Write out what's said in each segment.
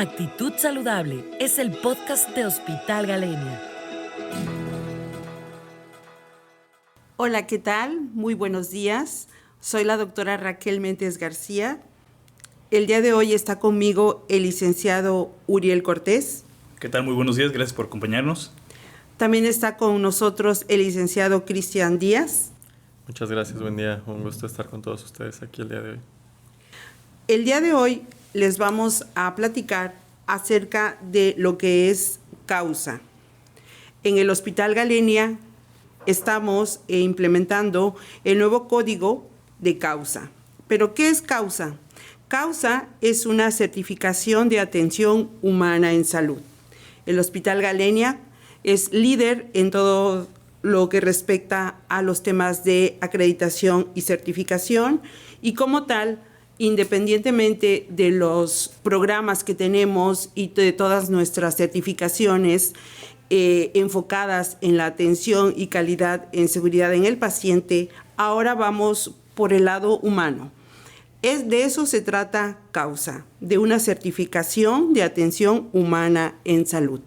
Actitud Saludable es el podcast de Hospital Galenia. Hola, ¿qué tal? Muy buenos días. Soy la doctora Raquel Méndez García. El día de hoy está conmigo el licenciado Uriel Cortés. ¿Qué tal? Muy buenos días, gracias por acompañarnos. También está con nosotros el licenciado Cristian Díaz. Muchas gracias, buen día. Un gusto estar con todos ustedes aquí el día de hoy. El día de hoy les vamos a platicar acerca de lo que es causa. En el Hospital Galenia estamos implementando el nuevo código de causa. ¿Pero qué es causa? Causa es una certificación de atención humana en salud. El Hospital Galenia es líder en todo lo que respecta a los temas de acreditación y certificación y como tal, independientemente de los programas que tenemos y de todas nuestras certificaciones enfocadas en la atención y calidad en seguridad en el paciente, ahora vamos por el lado humano. De eso se trata causa, de una certificación de atención humana en salud.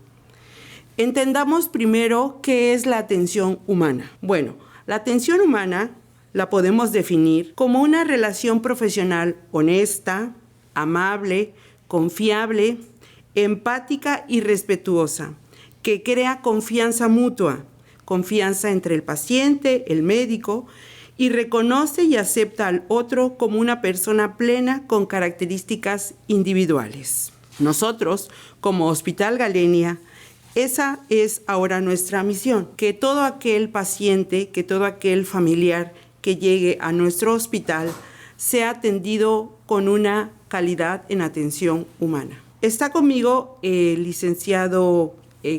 Entendamos primero qué es la atención humana. Bueno, la atención humana la podemos definir como una relación profesional honesta, amable, confiable, empática y respetuosa, que crea confianza mutua, confianza entre el paciente, el médico, y reconoce y acepta al otro como una persona plena con características individuales. Nosotros, como Hospital Galenia, esa es ahora nuestra misión, que todo aquel paciente, que todo aquel familiar que llegue a nuestro hospital sea atendido con una calidad en atención humana. Está conmigo el licenciado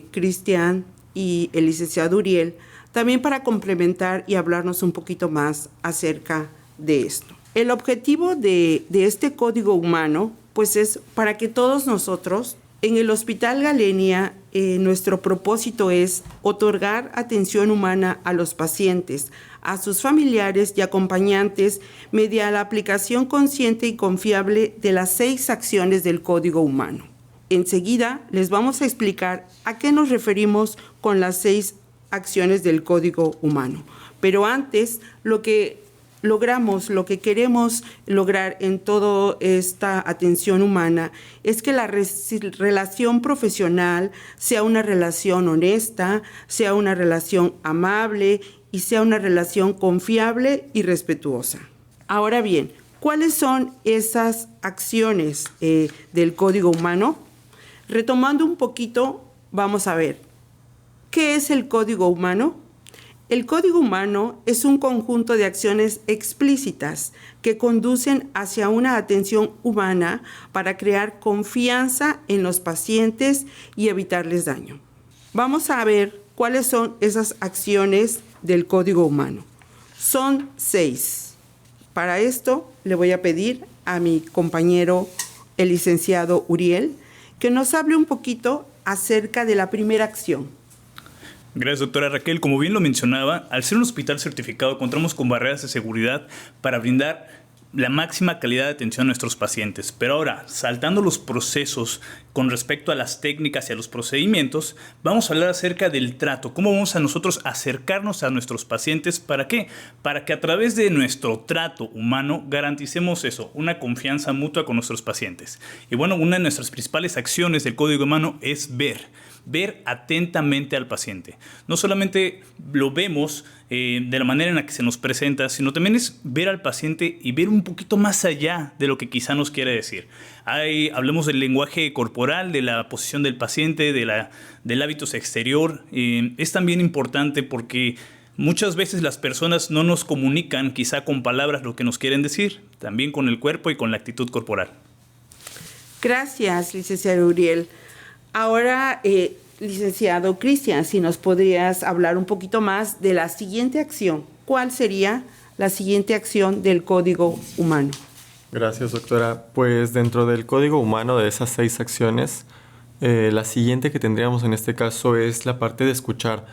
Cristian y el licenciado Uriel, también para complementar y hablarnos un poquito más acerca de esto. El objetivo de este código humano, pues es para que todos nosotros en el Hospital Galenia, nuestro propósito es otorgar atención humana a los pacientes, a sus familiares y acompañantes mediante la aplicación consciente y confiable de las 6 acciones del Código Humano. Enseguida les vamos a explicar a qué nos referimos con las 6 acciones del Código Humano. Pero antes, lo que queremos lograr en toda esta atención humana es que la relación profesional sea una relación honesta, sea una relación amable y sea una relación confiable y respetuosa. Ahora bien, ¿cuáles son esas acciones del Código Humano? Retomando un poquito, vamos a ver, ¿qué es el Código Humano? El Código Humano es un conjunto de acciones explícitas que conducen hacia una atención humana para crear confianza en los pacientes y evitarles daño. Vamos a ver cuáles son esas acciones del Código Humano. Son 6. Para esto le voy a pedir a mi compañero, el licenciado Uriel, que nos hable un poquito acerca de la primera acción. Gracias, doctora Raquel. Como bien lo mencionaba, al ser un hospital certificado, contamos con barreras de seguridad para brindar la máxima calidad de atención a nuestros pacientes. Pero ahora, saltando los procesos con respecto a las técnicas y a los procedimientos, vamos a hablar acerca del trato. ¿Cómo vamos a nosotros acercarnos a nuestros pacientes? ¿Para qué? Para que a través de nuestro trato humano garanticemos eso, una confianza mutua con nuestros pacientes. Y bueno, una de nuestras principales acciones del Código Humano es ver atentamente al paciente. No solamente lo vemos de la manera en la que se nos presenta, sino también es ver al paciente y ver un poquito más allá de lo que quizá nos quiere decir. Hablemos del lenguaje corporal, de la posición del paciente, del hábitos exterior. Es también importante porque muchas veces las personas no nos comunican quizá con palabras lo que nos quieren decir, también con el cuerpo y con la actitud corporal. Gracias, licenciado Uriel. Ahora, licenciado Cristian, si nos podrías hablar un poquito más de la siguiente acción. ¿Cuál sería la siguiente acción del Código Humano? Gracias, doctora. Pues dentro del Código Humano, de esas 6 acciones, la siguiente que tendríamos en este caso es la parte de escuchar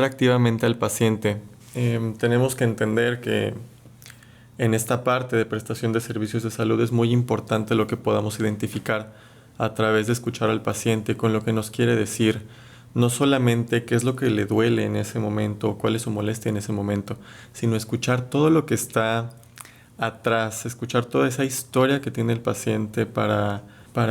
activamente al paciente. Tenemos que entender que en esta parte de prestación de servicios de salud es muy importante lo que podamos identificar a través de escuchar al paciente con lo que nos quiere decir, no solamente qué es lo que le duele en ese momento o cuál es su molestia en ese momento, sino escuchar todo lo que está atrás, escuchar toda esa historia que tiene el paciente para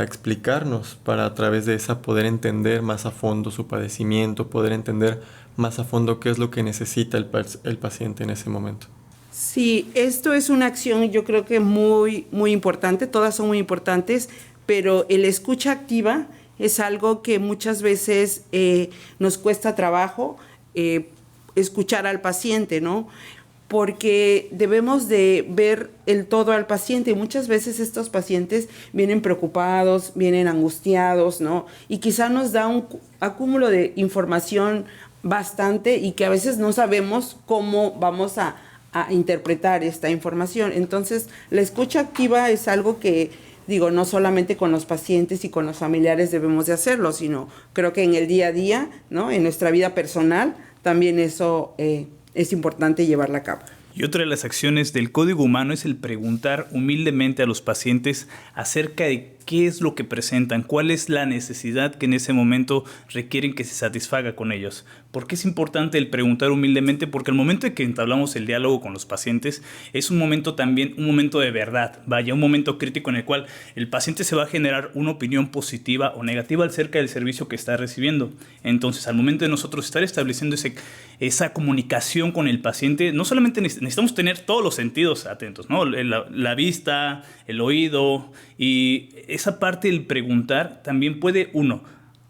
explicarnos, para a través de esa poder entender más a fondo su padecimiento, poder entender más a fondo qué es lo que necesita el paciente en ese momento. Sí, esto es una acción yo creo que muy, muy importante, todas son muy importantes, pero el escucha activa es algo que muchas veces nos cuesta trabajo escuchar al paciente, ¿no? Porque debemos de ver el todo al paciente. Muchas veces estos pacientes vienen preocupados, vienen angustiados, ¿no? Y quizá nos da un acúmulo de información bastante y que a veces no sabemos cómo vamos a interpretar esta información. Entonces, la escucha activa es algo que, digo, no solamente con los pacientes y con los familiares debemos de hacerlo, sino creo que en el día a día, ¿no? En nuestra vida personal, también eso es importante llevarla a cabo. Y otra de las acciones del código humano es el preguntar humildemente a los pacientes acerca de qué es lo que presentan, cuál es la necesidad que en ese momento requieren que se satisfaga con ellos. ¿Por qué es importante el preguntar humildemente? Porque al momento de que entablamos el diálogo con los pacientes es un momento también, un momento de verdad, vaya, un momento crítico en el cual el paciente se va a generar una opinión positiva o negativa acerca del servicio que está recibiendo. Entonces, al momento de nosotros estar estableciendo esa comunicación con el paciente, no solamente necesitamos tener todos los sentidos atentos, ¿no? La vista, el oído, y esa parte del preguntar también puede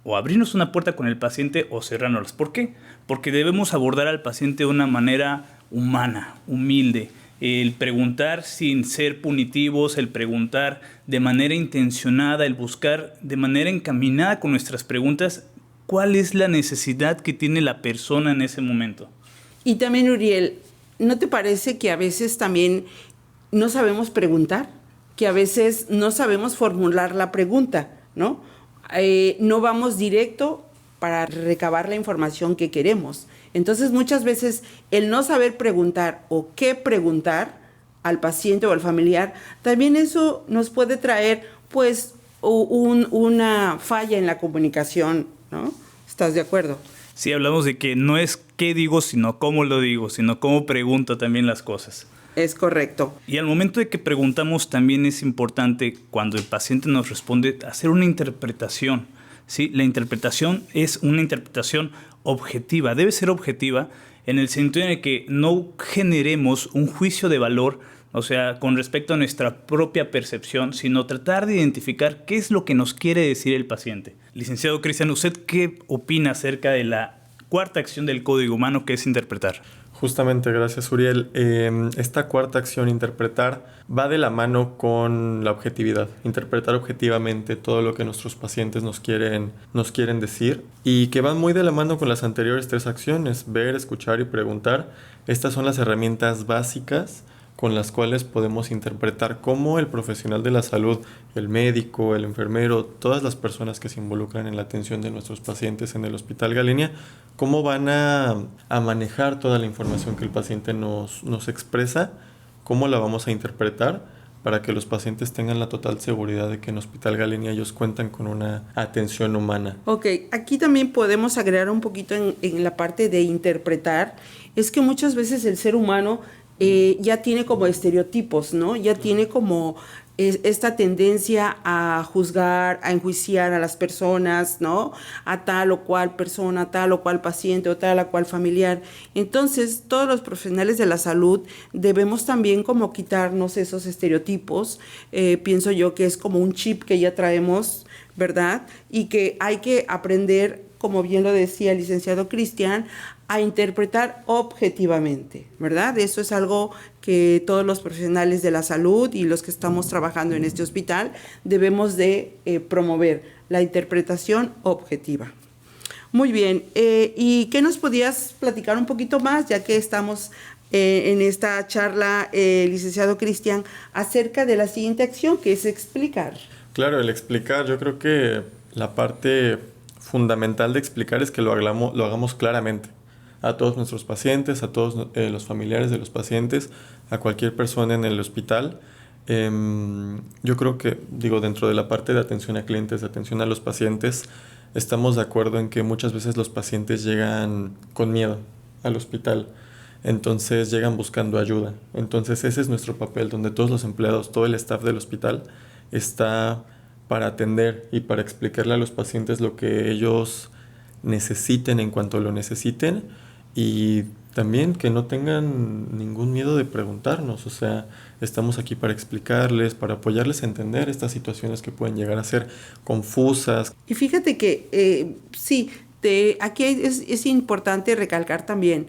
o abrirnos una puerta con el paciente o cerrárnoslas. ¿Por qué? Porque debemos abordar al paciente de una manera humana, humilde. El preguntar sin ser punitivos, el preguntar de manera intencionada, el buscar de manera encaminada con nuestras preguntas cuál es la necesidad que tiene la persona en ese momento. Y también, Uriel, ¿no te parece que a veces también no sabemos preguntar? Que a veces no sabemos formular la pregunta, ¿no? No vamos directo para recabar la información que queremos. Entonces, muchas veces el no saber preguntar o qué preguntar al paciente o al familiar, también eso nos puede traer, pues, una falla en la comunicación, ¿no? ¿Estás de acuerdo? Sí, hablamos de que no es qué digo, sino cómo lo digo, sino cómo pregunto también las cosas. Es correcto. Y al momento de que preguntamos también es importante, cuando el paciente nos responde, hacer una interpretación, ¿sí? La interpretación es una interpretación objetiva, debe ser objetiva en el sentido en el que no generemos un juicio de valor, o sea, con respecto a nuestra propia percepción, sino tratar de identificar qué es lo que nos quiere decir el paciente. Licenciado Cristian, ¿usted qué opina acerca de la cuarta acción del código humano, que es interpretar? Justamente, gracias Uriel. Esta cuarta acción, interpretar, va de la mano con la objetividad. Interpretar objetivamente todo lo que nuestros pacientes nos quieren decir, y que van muy de la mano con las anteriores tres acciones: ver, escuchar y preguntar. Estas son las herramientas básicas con las cuales podemos interpretar cómo el profesional de la salud, el médico, el enfermero, todas las personas que se involucran en la atención de nuestros pacientes en el Hospital Galenia, cómo van a manejar toda la información que el paciente nos expresa, cómo la vamos a interpretar para que los pacientes tengan la total seguridad de que en Hospital Galenia ellos cuentan con una atención humana. Ok, aquí también podemos agregar un poquito en la parte de interpretar. Es que muchas veces el ser humano ya tiene como estereotipos, ¿no? Ya tiene como esta tendencia a juzgar, a enjuiciar a las personas, ¿no? A tal o cual persona, tal o cual paciente o tal o cual familiar. Entonces, todos los profesionales de la salud debemos también como quitarnos esos estereotipos. Pienso yo que es como un chip que ya traemos, ¿verdad? Y que hay que aprender, como bien lo decía el licenciado Cristian, a interpretar objetivamente, ¿verdad? Eso es algo que todos los profesionales de la salud y los que estamos trabajando en este hospital debemos de promover, la interpretación objetiva. Muy bien, ¿y qué nos podías platicar un poquito más, ya que estamos en esta charla, licenciado Cristian, acerca de la siguiente acción, que es explicar? Claro, el explicar, yo creo que la parte fundamental de explicar es que lo hagamos claramente a todos nuestros pacientes, a todos los familiares de los pacientes, a cualquier persona en el hospital. Yo creo que, dentro de la parte de atención a clientes, de atención a los pacientes, estamos de acuerdo en que muchas veces los pacientes llegan con miedo al hospital. Entonces llegan buscando ayuda. Entonces ese es nuestro papel, donde todos los empleados, todo el staff del hospital está para atender y para explicarle a los pacientes lo que ellos necesiten en cuanto lo necesiten, y también que no tengan ningún miedo de preguntarnos. O sea, estamos aquí para explicarles, para apoyarles a entender estas situaciones que pueden llegar a ser confusas. Y fíjate que aquí es importante recalcar también,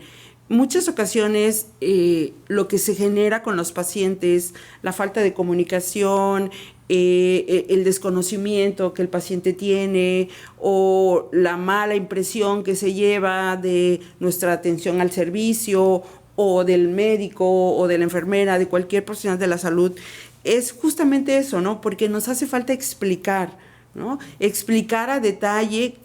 muchas ocasiones lo que se genera con los pacientes, la falta de comunicación, el desconocimiento que el paciente tiene o la mala impresión que se lleva de nuestra atención al servicio o del médico o de la enfermera, de cualquier profesional de la salud, es justamente eso, ¿no? Porque nos hace falta explicar, ¿no? Explicar a detalle.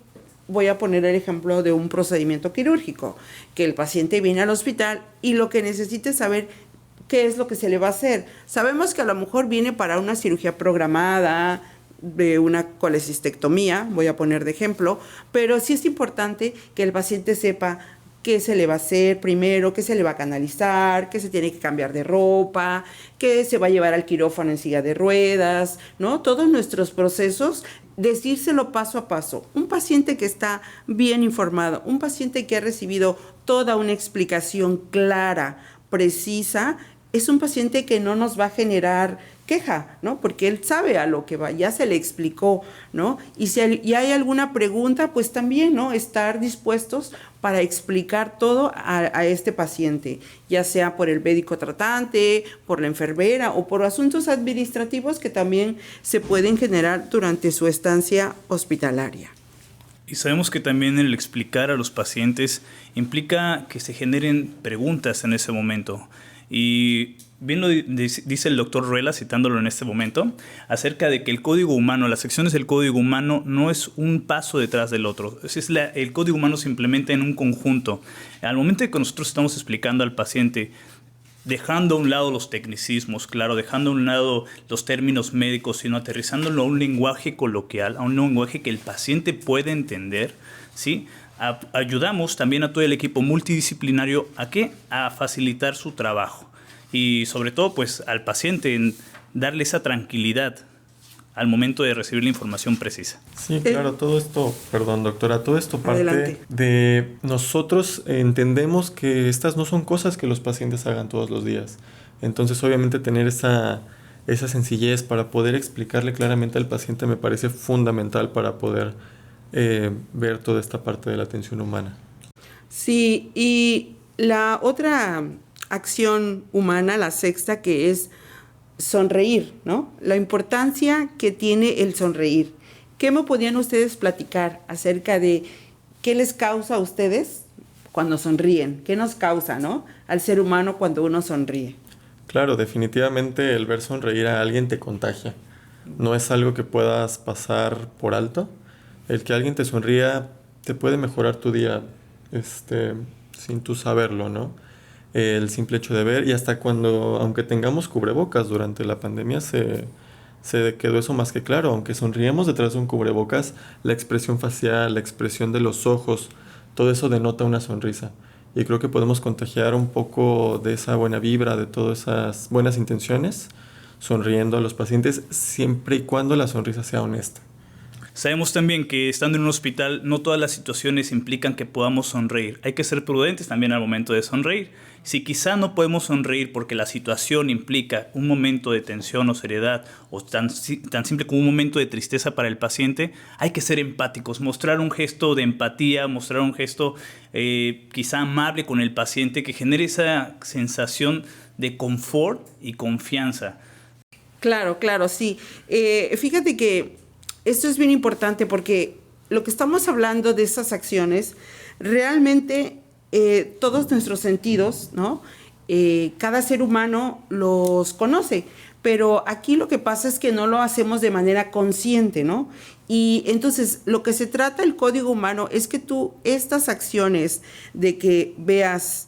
Voy a poner el ejemplo de un procedimiento quirúrgico, que el paciente viene al hospital y lo que necesita es saber qué es lo que se le va a hacer. Sabemos que a lo mejor viene para una cirugía programada, de una colecistectomía, voy a poner de ejemplo, pero sí es importante que el paciente sepa qué se le va a hacer primero, qué se le va a canalizar, qué se tiene que cambiar de ropa, qué se va a llevar al quirófano en silla de ruedas, ¿no? Todos nuestros procesos, decírselo paso a paso. Un paciente que está bien informado, un paciente que ha recibido toda una explicación clara, precisa, es un paciente que no nos va a generar queja, ¿no? Porque él sabe a lo que va, ya se le explicó, ¿no? Y si hay alguna pregunta, pues también, ¿no? Estar dispuestos para explicar todo a este paciente, ya sea por el médico tratante, por la enfermera o por asuntos administrativos que también se pueden generar durante su estancia hospitalaria. Y sabemos que también el explicar a los pacientes implica que se generen preguntas en ese momento. Y bien lo dice el doctor Ruela, citándolo en este momento, acerca de que el código humano, las secciones del código humano no es un paso detrás del otro. El código humano se implementa en un conjunto. Al momento de que nosotros estamos explicando al paciente, dejando a un lado los tecnicismos, claro, dejando a un lado los términos médicos, sino aterrizándolo a un lenguaje coloquial, a un lenguaje que el paciente puede entender, ¿sí? Ayudamos también a todo el equipo multidisciplinario ¿a qué? A facilitar su trabajo y sobre todo pues al paciente en darle esa tranquilidad al momento de recibir la información precisa. Sí, claro, todo esto, perdón doctora, todo esto parte Adelante. de nosotros entendemos que estas no son cosas que los pacientes hagan todos los días. Entonces obviamente tener esa sencillez para poder explicarle claramente al paciente me parece fundamental para poder ver toda esta parte de la atención humana. Sí, y la otra acción humana, la sexta, que es sonreír, ¿no? La importancia que tiene el sonreír. ¿Qué me podían ustedes platicar acerca de qué les causa a ustedes cuando sonríen? ¿Qué nos causa, ¿no? Al ser humano cuando uno sonríe. Claro, definitivamente el ver sonreír a alguien te contagia. No es algo que puedas pasar por alto. El que alguien te sonría te puede mejorar tu día sin tú saberlo, ¿no? El simple hecho de ver, y hasta cuando, aunque tengamos cubrebocas durante la pandemia, se quedó eso más que claro. Aunque sonríamos detrás de un cubrebocas, la expresión facial, la expresión de los ojos, todo eso denota una sonrisa. Y creo que podemos contagiar un poco de esa buena vibra, de todas esas buenas intenciones, sonriendo a los pacientes, siempre y cuando la sonrisa sea honesta. Sabemos también que estando en un hospital no todas las situaciones implican que podamos sonreír. Hay que ser prudentes también al momento de sonreír. Si quizá no podemos sonreír porque la situación implica un momento de tensión o seriedad o tan simple como un momento de tristeza para el paciente, hay que ser empáticos, mostrar un gesto de empatía, mostrar un gesto quizá amable con el paciente que genere esa sensación de confort y confianza. Claro, sí. Fíjate que esto es bien importante porque lo que estamos hablando de esas acciones, realmente todos nuestros sentidos, ¿no? Cada ser humano los conoce, pero aquí lo que pasa es que no lo hacemos de manera consciente, ¿no? Y entonces lo que se trata el código humano es que tú estas acciones de que veas,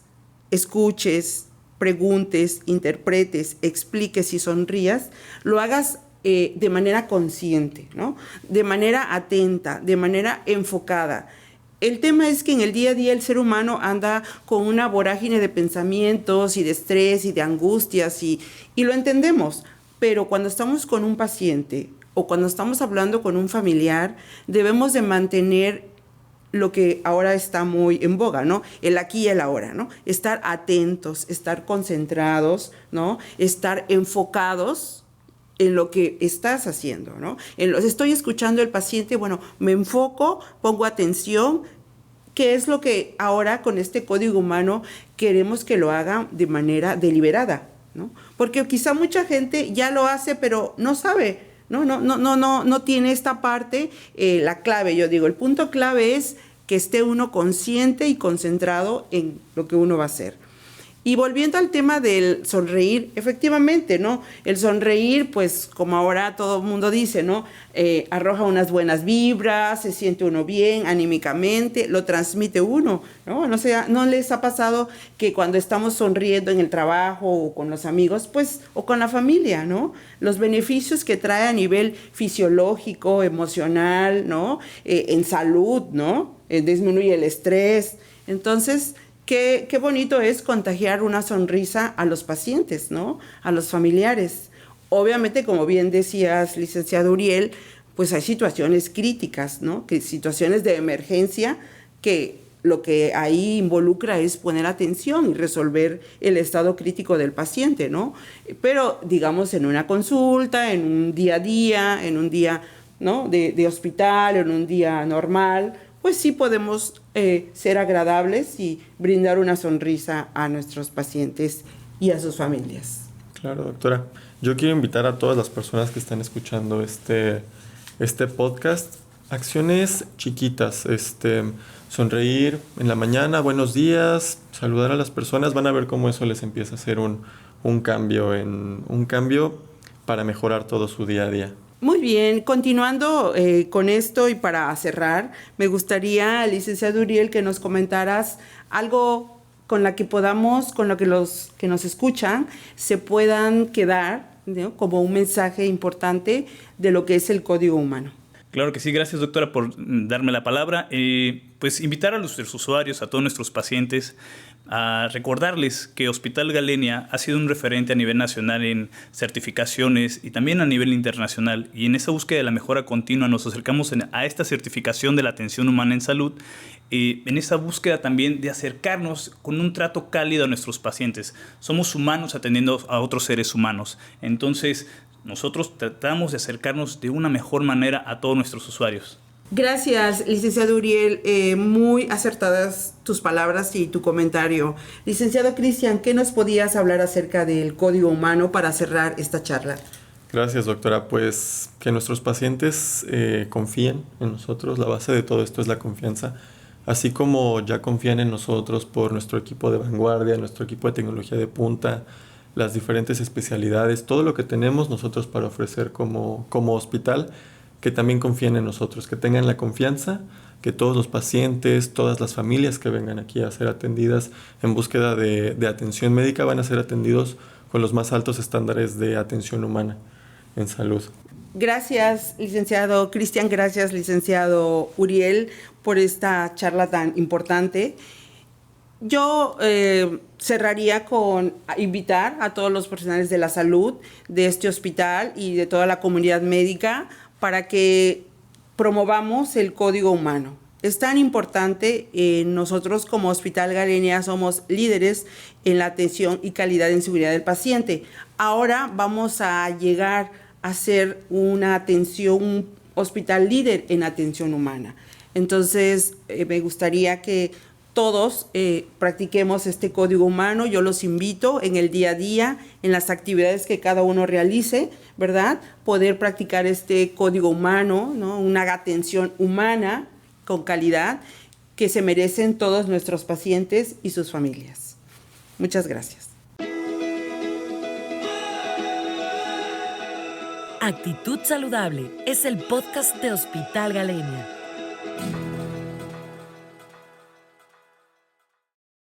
escuches, preguntes, interpretes, expliques y sonrías, lo hagas de manera consciente, ¿no? De manera atenta, de manera enfocada. El tema es que en el día a día el ser humano anda con una vorágine de pensamientos y de estrés y de angustias y lo entendemos, pero cuando estamos con un paciente o cuando estamos hablando con un familiar, debemos de mantener lo que ahora está muy en boga, ¿no? El aquí y el ahora, ¿no? Estar atentos, estar concentrados, ¿no? Estar enfocados en lo que estás haciendo, ¿no? Estoy escuchando al paciente, bueno, me enfoco, pongo atención, que es lo que ahora con este código humano queremos que lo haga de manera deliberada, ¿no? Porque quizá mucha gente ya lo hace, pero no sabe, no tiene esta parte, la clave, yo digo, el punto clave es que esté uno consciente y concentrado en lo que uno va a hacer. Y volviendo al tema del sonreír, efectivamente, ¿no? El sonreír, pues como ahora todo el mundo dice, ¿no? Arroja unas buenas vibras, se siente uno bien anímicamente, lo transmite uno, ¿no? No sé, ¿no les ha pasado que cuando estamos sonriendo en el trabajo o con los amigos, pues, o con la familia, ¿no? Los beneficios que trae a nivel fisiológico, emocional, ¿no? En salud, ¿no? Disminuye el estrés. Entonces, qué bonito es contagiar una sonrisa a los pacientes, ¿no? A los familiares. Obviamente, como bien decías, licenciado Uriel, pues hay situaciones críticas, ¿no? Que situaciones de emergencia que lo que ahí involucra es poner atención y resolver el estado crítico del paciente, ¿no? Pero, digamos, en una consulta, en un día a día, en un día, ¿no? de hospital, en un día normal, pues sí podemos ser agradables y brindar una sonrisa a nuestros pacientes y a sus familias. Claro, doctora. Yo quiero invitar a todas las personas que están escuchando este podcast, acciones chiquitas, sonreír en la mañana, buenos días, saludar a las personas, van a ver cómo eso les empieza a hacer un cambio para mejorar todo su día a día. Muy bien, continuando con esto y para cerrar, me gustaría, licenciado Uriel, que nos comentaras algo con lo que los que nos escuchan se puedan quedar, ¿no? Como un mensaje importante de lo que es el código humano. Claro que sí, gracias doctora por darme la palabra. Pues invitar a nuestros usuarios, a todos nuestros pacientes, a recordarles que Hospital Galenia ha sido un referente a nivel nacional en certificaciones y también a nivel internacional. Y en esa búsqueda de la mejora continua nos acercamos a esta certificación de la atención humana en salud, en esa búsqueda también de acercarnos con un trato cálido a nuestros pacientes. Somos humanos atendiendo a otros seres humanos. Entonces, nosotros tratamos de acercarnos de una mejor manera a todos nuestros usuarios. Gracias, licenciado Uriel. Muy acertadas tus palabras y tu comentario. Licenciado Cristian, ¿qué nos podías hablar acerca del código humano para cerrar esta charla? Gracias, doctora. Pues que nuestros pacientes confíen en nosotros. La base de todo esto es la confianza. Así como ya confían en nosotros por nuestro equipo de vanguardia, nuestro equipo de tecnología de punta, las diferentes especialidades, todo lo que tenemos nosotros para ofrecer como hospital, que también confíen en nosotros, que tengan la confianza, que todos los pacientes, todas las familias que vengan aquí a ser atendidas en búsqueda de atención médica van a ser atendidos con los más altos estándares de atención humana en salud. Gracias, licenciado Cristian, gracias, licenciado Uriel, por esta charla tan importante. Yo cerraría con invitar a todos los profesionales de la salud de este hospital y de toda la comunidad médica para que promovamos el código humano. Es tan importante, nosotros como Hospital Galenia somos líderes en la atención y calidad en seguridad del paciente. Ahora vamos a llegar a ser un hospital líder en atención humana. Entonces, me gustaría que todos practiquemos este código humano. Yo los invito en el día a día, en las actividades que cada uno realice, ¿verdad? Poder practicar este código humano, ¿no? Una atención humana con calidad que se merecen todos nuestros pacientes y sus familias. Muchas gracias. Actitud Saludable es el podcast de Hospital Galenia.